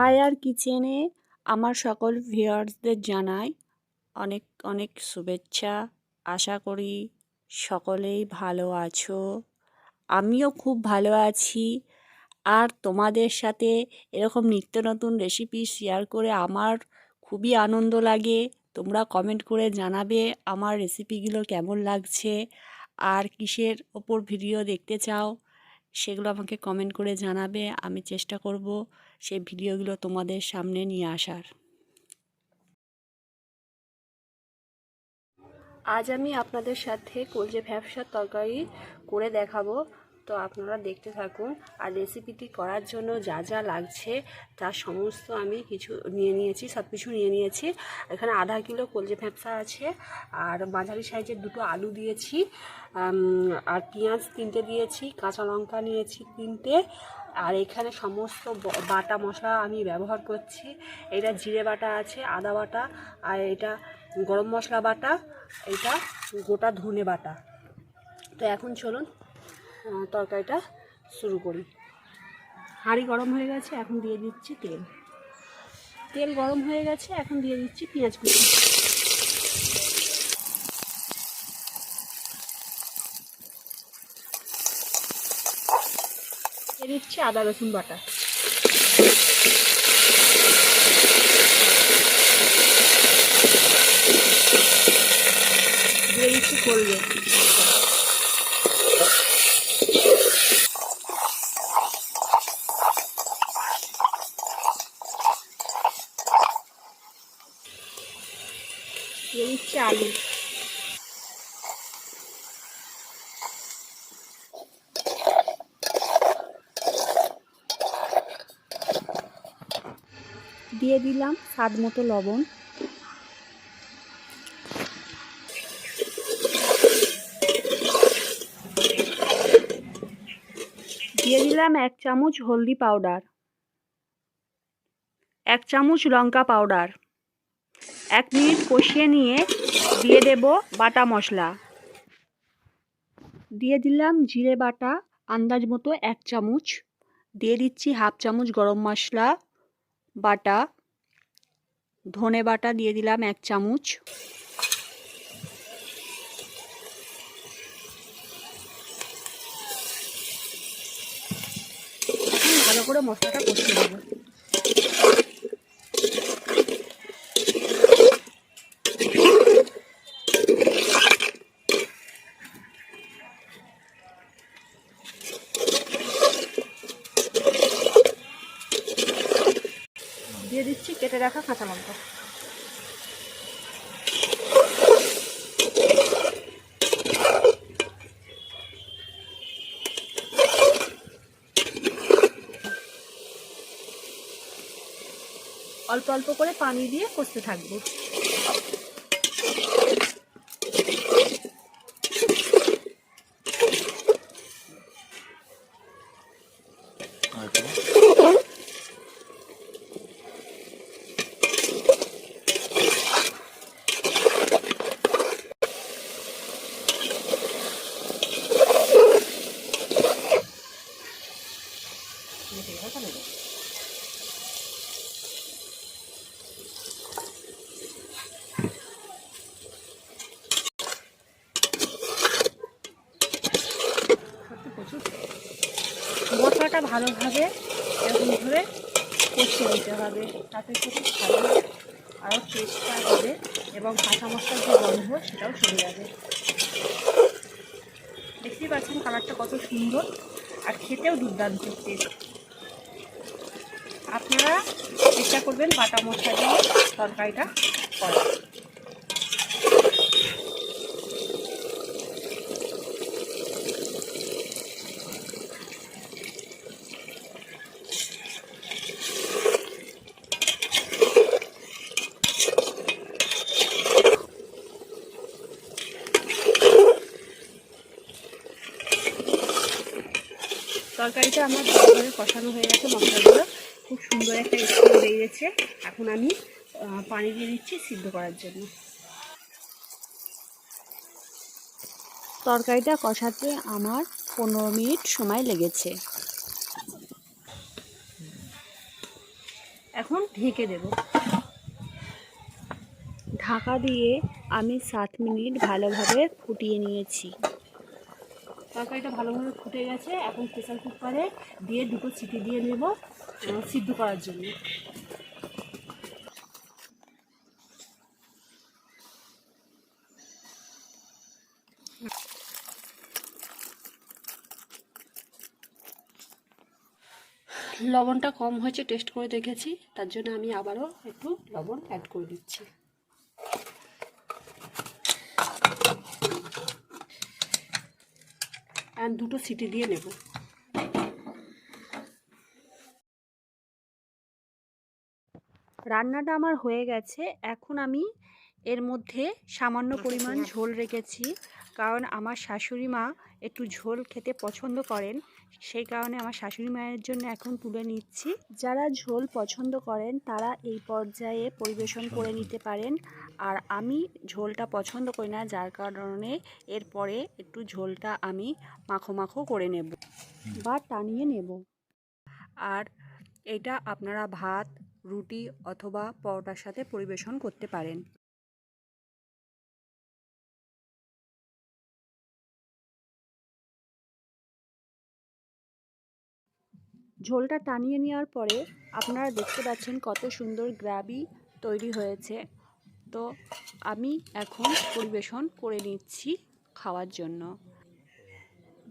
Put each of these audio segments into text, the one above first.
আয়ার কিচেনে আমার সকল ভিউয়ার্সদের জানাই অনেক অনেক শুভেচ্ছা। আশা করি সকলেই ভালো আছো। আমিও খুব ভালো আছি। আর তোমাদের সাথে এরকম নিত্য নতুন রেসিপি শেয়ার করে আমার খুবই আনন্দ লাগে। তোমরা কমেন্ট করে জানাবে আমার রেসিপিগুলো কেমন লাগছে আর কিসের ওপর ভিডিও দেখতে চাও, সেগুলো আমাকে কমেন্ট করে জানাবে। আমি চেষ্টা করব সেই ভিডিওগুলো তোমাদের সামনে নিয়ে আসার। আজ আমি আপনাদের সাথে কলজে ভ্যাপসার তরকারি করে দেখাবো, তো আপনারা দেখতে থাকুন। আর রেসিপিটি করার জন্য যা যা লাগছে তার সমস্ত আমি সব কিছু নিয়ে নিয়েছি। এখানে আধা কিলো কলজে ভ্যাপসা আছে, আর মাঝারি সাইজের দুটো আলু দিয়েছি, আর পেঁয়াজ 3টে দিয়েছি, কাঁচা লঙ্কা নিয়েছি 3টে। আর এখানে সমস্ত বাটা মশলা আমি ব্যবহার করছি। এটা জিরে বাটা আছে, আদা বাটা, আর এটা গরম মশলা বাটা, এটা গোটা ধনে বাটা। তো এখন চলুন তরকারিটা শুরু করি। হাঁড়ি গরম হয়ে গেছে, এখন দিয়ে দিচ্ছি তেল। তেল গরম হয়ে গেছে, এখন দিয়ে দিচ্ছি পেঁয়াজ কুচি, দিয়ে দিচ্ছি আদা রসুন বাটা, দিয়ে দিচ্ছি কলজে, দিয়ে দিচ্ছি আলু, দিয়ে দিলাম স্বাদ মতো লবণ, দিয়ে দিলাম 1 চামচ হলদি পাউডার, 1 চামচ লঙ্কা পাউডার। 1 মিনিট কষিয়ে নিয়ে দিয়ে দেব বাটা মশলা। দিয়ে দিলাম জিরে বাটা আন্দাজ মতো 1 চামচ, দিয়ে দিচ্ছি 1/2 চামচ গরম মশলা বাটা, ধনে বাটা দিয়ে দিলাম 1 চামচ, ভালো করে মশলাটা কষিয়ে নেব। দিয়ে দিচ্ছি কেটে রাখা কাঁচা লঙ্কা, অল্প অল্প করে পানি দিয়ে কষতে থাকবো। মশলাটা ভালোভাবে এরকম ধরে কষিয়ে নিতে হবে, তাতে খুব ভালো আরও টেস্টটা হবে এবং কাঁচা মশলার যে গন্ধ সেটাও চলে যাবে। দেখতেই পাচ্ছেন কালারটা কত সুন্দর, আর খেতেও দুর্দান্ত টেস্ট। আপনারা চেষ্টা করবেন বাটা মশলা দিয়ে তরকারিটা করার। তরকারিটা আমার ভালোভাবে কষানো হয়ে গেছে, মশলাগুলো খুব সুন্দর একটা স্মেল বেরিয়েছে। এখন আমি পানি দিয়ে দিচ্ছি সিদ্ধ করার জন্য। তরকারিটা কষাতে আমার 15 মিনিট সময় লেগেছে। এখন ঢেকে দেব। ঢাকা দিয়ে আমি 7 মিনিট ভালোভাবে ফুটিয়ে নিয়েছি। তরকারিটা ভালোভাবে ফুটে গেছে। এখন প্রেসার কুকারে দিয়ে 2টো সিটি দিয়ে নেব সিদ্ধ করার জন্য। লবণটা কম হয়েছে, টেস্ট করে দেখেছি, তার জন্য আমি আবারও একটু লবণ অ্যাড করে দিচ্ছি। আর 2টো সিটি দিয়ে নেব। রান্নাটা আমার হয়ে গেছে। এখন আমি এর মধ্যে সামান্য পরিমাণ ঝোল রেখেছি, কারণ আমার শাশুড়ি মা একটু ঝোল খেতে পছন্দ করেন, সেই কারণে আমার শাশুড়ি মায়ের জন্য এখন তুলে নিচ্ছি। যারা ঝোল পছন্দ করেন তারা এই পর্যায়ে পরিবেশন করে নিতে পারেন, আর আমি ঝোলটা পছন্দ করি না, যার কারণে এরপরে একটু ঝোলটা আমি মাখো মাখো করে নেব বা টানিয়ে নেব। আর এটা আপনারা ভাত, রুটি অথবা পরোটার সাথে পরিবেশন করতে পারেন। ঝোলটা টানিয়ে নেওয়ার পরে আপনারা দেখতে পাচ্ছেন কত সুন্দর গ্রেভি তৈরি হয়েছে। তো আমি এখন পরিবেশন করে নিচ্ছি খাওয়ার জন্য।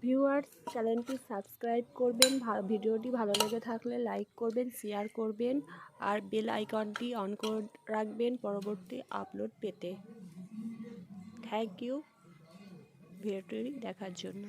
ভিউয়ার্স, চ্যানেলটি সাবস্ক্রাইব করবেন, ভিডিওটি ভালো লেগে থাকলে লাইক করবেন, শেয়ার করবেন, আর বেল আইকনটি অন করে রাখবেন পরবর্তী আপলোড পেতে। থ্যাংক ইউ ভিডিওটি দেখার জন্য।